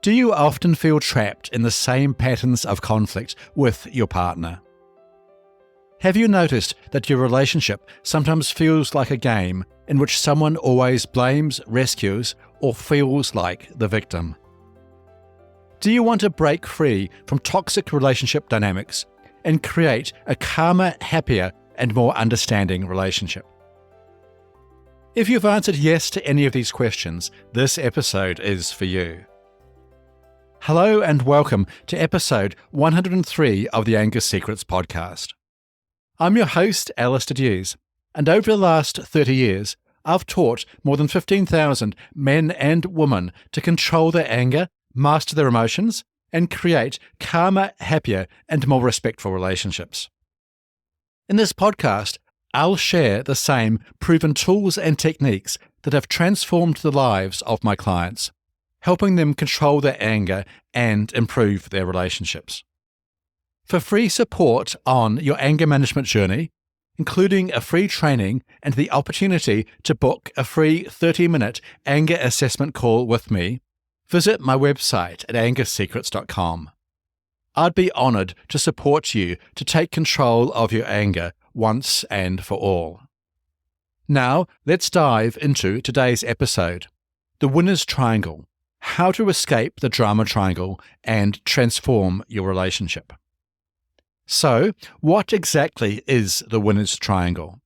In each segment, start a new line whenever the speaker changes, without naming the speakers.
Do you often feel trapped in the same patterns of conflict with your partner? Have you noticed that your relationship sometimes feels like a game in which someone always blames, rescues, or feels like the victim? Do you want to break free from toxic relationship dynamics and create a calmer, happier, and more understanding relationship? If you've answered yes to any of these questions, this episode is for you. Hello and welcome to episode 103 of the Anger Secrets podcast. I'm your host, Alastair Duhs, and over the last 30 years, I've taught more than 15,000 men and women to control their anger, master their emotions, and create calmer, happier, and more respectful relationships. In this podcast, I'll share the same proven tools and techniques that have transformed the lives of my clients, helping them control their anger and improve their relationships. For free support on your anger management journey, including a free training and the opportunity to book a free 30-minute anger assessment call with me, visit my website at angersecrets.com. I'd be honoured to support you to take control of your anger once and for all. Now, let's dive into today's episode, The Winner's Triangle: How to Escape the Drama Triangle and Transform Your Relationship. So, what exactly is the Winner's Triangle?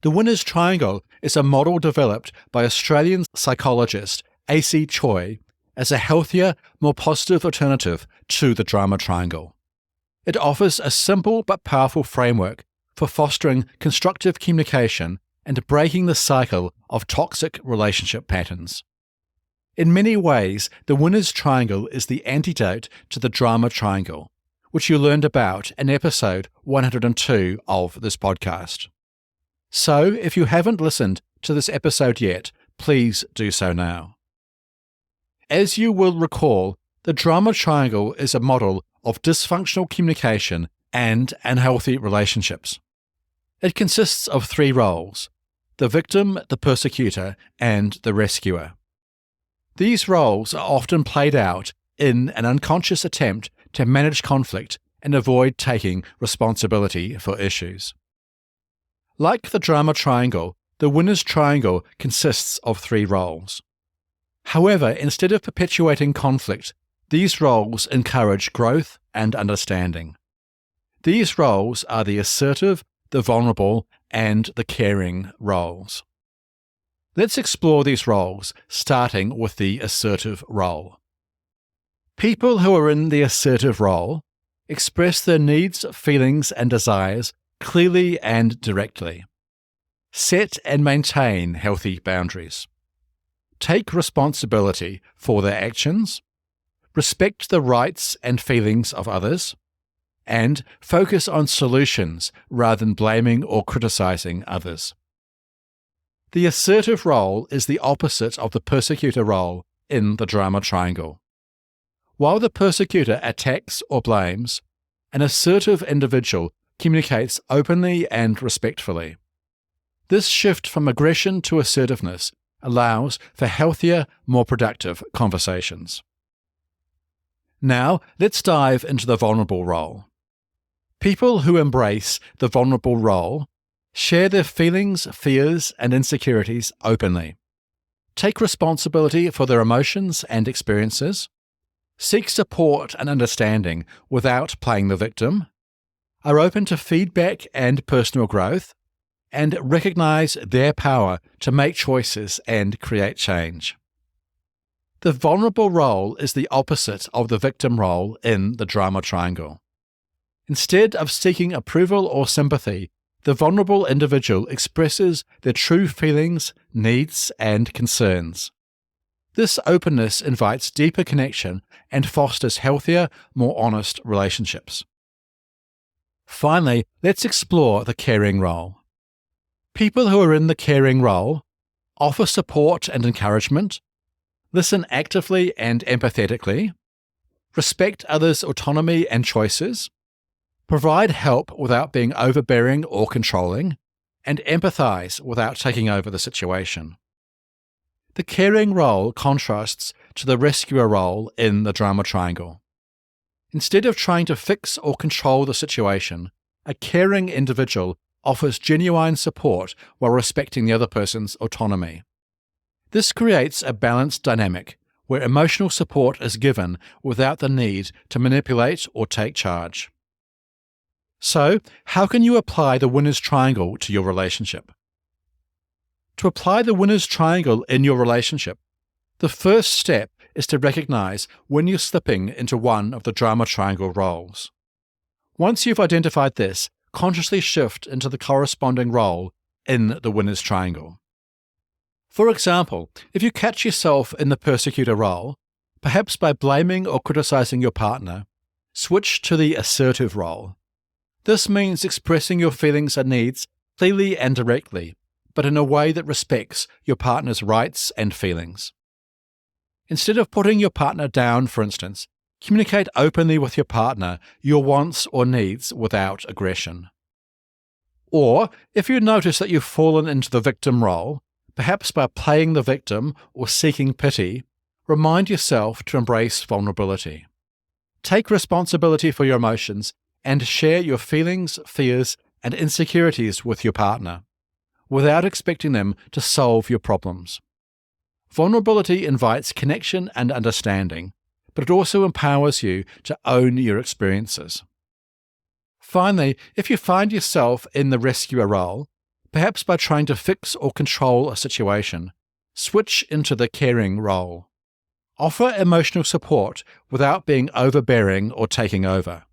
The Winner's Triangle is a model developed by Australian psychologist AC Choi as a healthier, more positive alternative to the drama triangle. It offers a simple but powerful framework for fostering constructive communication and breaking the cycle of toxic relationship patterns. In many ways, the Winner's Triangle is the antidote to the drama triangle, which you learned about in episode 102 of this podcast. So, if you haven't listened to this episode yet, please do so now. As you will recall, the drama triangle is a model of dysfunctional communication and unhealthy relationships. It consists of three roles: the victim, the persecutor, and the rescuer. These roles are often played out in an unconscious attempt to manage conflict and avoid taking responsibility for issues. Like the drama triangle, the Winner's Triangle consists of three roles. However, instead of perpetuating conflict, these roles encourage growth and understanding. These roles are the assertive, the vulnerable, and the caring roles. Let's explore these roles, starting with the assertive role. People who are in the assertive role express their needs, feelings, and desires clearly and directly. Set and maintain healthy boundaries. Take responsibility for their actions. Respect the rights and feelings of others. And focus on solutions rather than blaming or criticizing others. The assertive role is the opposite of the persecutor role in the drama triangle. While the persecutor attacks or blames, an assertive individual communicates openly and respectfully. This shift from aggression to assertiveness allows for healthier, more productive conversations. Now, let's dive into the vulnerable role. People who embrace the vulnerable role share their feelings, fears, and insecurities openly. Take responsibility for their emotions and experiences. Seek support and understanding without playing the victim. Are open to feedback and personal growth. And recognize their power to make choices and create change. The vulnerable role is the opposite of the victim role in the drama triangle. Instead of seeking approval or sympathy, the vulnerable individual expresses their true feelings, needs, and concerns. This openness invites deeper connection and fosters healthier, more honest relationships. Finally, let's explore the caring role. People who are in the caring role offer support and encouragement, listen actively and empathetically, respect others' autonomy and choices, provide help without being overbearing or controlling, and empathize without taking over the situation. The caring role contrasts to the rescuer role in the drama triangle. Instead of trying to fix or control the situation, a caring individual offers genuine support while respecting the other person's autonomy. This creates a balanced dynamic where emotional support is given without the need to manipulate or take charge. So, how can you apply the winner's triangle to your relationship? To apply the winner's triangle in your relationship, the first step is to recognize when you're slipping into one of the drama triangle roles. Once you've identified this, consciously shift into the corresponding role in the winner's triangle. For example, if you catch yourself in the persecutor role, perhaps by blaming or criticizing your partner, switch to the assertive role. This means expressing your feelings and needs clearly and directly, but in a way that respects your partner's rights and feelings. Instead of putting your partner down, for instance, communicate openly with your partner your wants or needs without aggression. Or, if you notice that you've fallen into the victim role, perhaps by playing the victim or seeking pity, remind yourself to embrace vulnerability. Take responsibility for your emotions and share your feelings, fears, and insecurities with your partner, without expecting them to solve your problems. Vulnerability invites connection and understanding, but it also empowers you to own your experiences. Finally, if you find yourself in the rescuer role, perhaps by trying to fix or control a situation, switch into the caring role. Offer emotional support without being overbearing or taking over.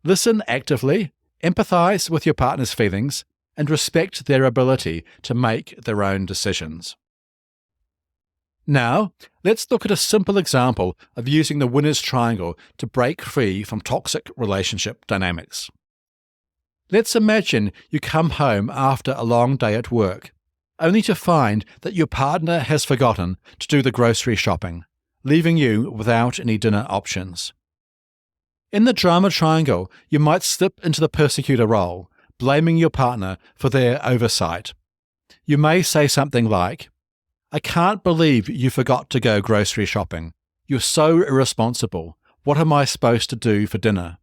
Listen actively, empathize with your partner's feelings, and respect their ability to make their own decisions. Now, let's look at a simple example of using the winner's triangle to break free from toxic relationship dynamics. Let's imagine you come home after a long day at work, only to find that your partner has forgotten to do the grocery shopping, leaving you without any dinner options. In the drama triangle, you might slip into the persecutor role, blaming your partner for their oversight. You may say something like, "I can't believe you forgot to go grocery shopping. You're so irresponsible. What am I supposed to do for dinner?"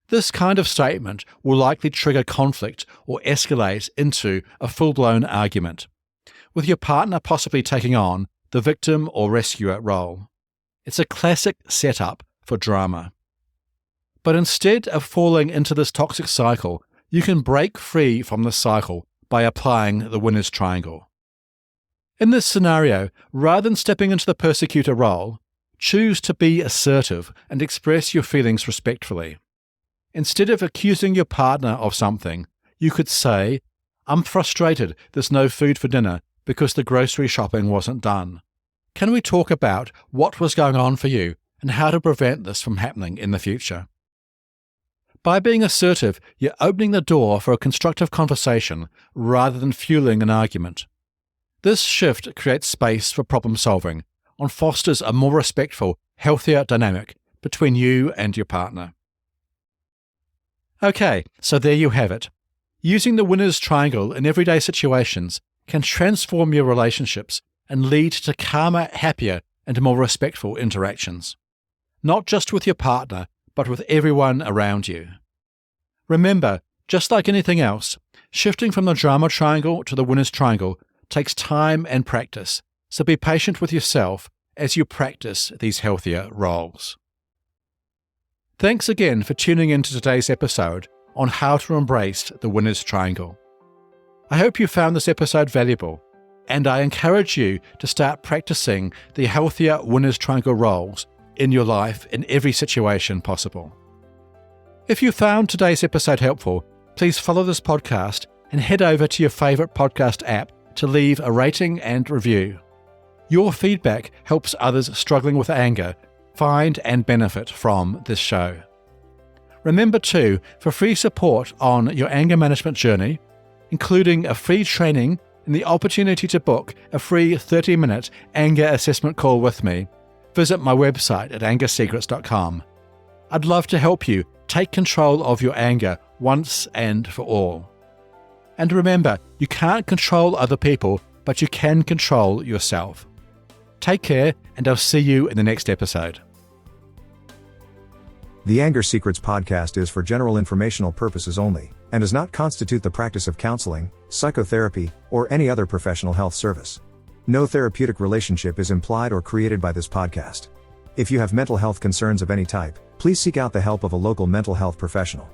This kind of statement will likely trigger conflict or escalate into a full-blown argument, with your partner possibly taking on the victim or rescuer role. It's a classic setup for drama. But instead of falling into this toxic cycle, you can break free from the cycle by applying the winner's triangle. In this scenario, rather than stepping into the persecutor role, choose to be assertive and express your feelings respectfully. Instead of accusing your partner of something, you could say, "I'm frustrated there's no food for dinner because the grocery shopping wasn't done. Can we talk about what was going on for you and how to prevent this from happening in the future?" By being assertive, you're opening the door for a constructive conversation rather than fueling an argument. This shift creates space for problem solving and fosters a more respectful, healthier dynamic between you and your partner. Okay, so there you have it. Using the winner's triangle in everyday situations can transform your relationships and lead to calmer, happier, and more respectful interactions. Not just with your partner, but with everyone around you. Remember, just like anything else, shifting from the drama triangle to the winner's triangle takes time and practice, so be patient with yourself as you practice these healthier roles. Thanks again for tuning in to today's episode on how to embrace the winner's triangle. I hope you found this episode valuable, and I encourage you to start practicing the healthier winner's triangle roles in your life in every situation possible. If you found today's episode helpful, please follow this podcast and head over to your favourite podcast app to leave a rating and review. Your feedback helps others struggling with anger find and benefit from this show. Remember too, for free support on your anger management journey, including a free training and the opportunity to book a free 30-minute anger assessment call with me, visit my website at angersecrets.com. I'd love to help you take control of your anger once and for all. And remember, you can't control other people, but you can control yourself. Take care, and I'll see you in the next episode.
The Anger Secrets podcast is for general informational purposes only, and does not constitute the practice of counseling, psychotherapy, or any other professional health service. No therapeutic relationship is implied or created by this podcast. If you have mental health concerns of any type, please seek out the help of a local mental health professional.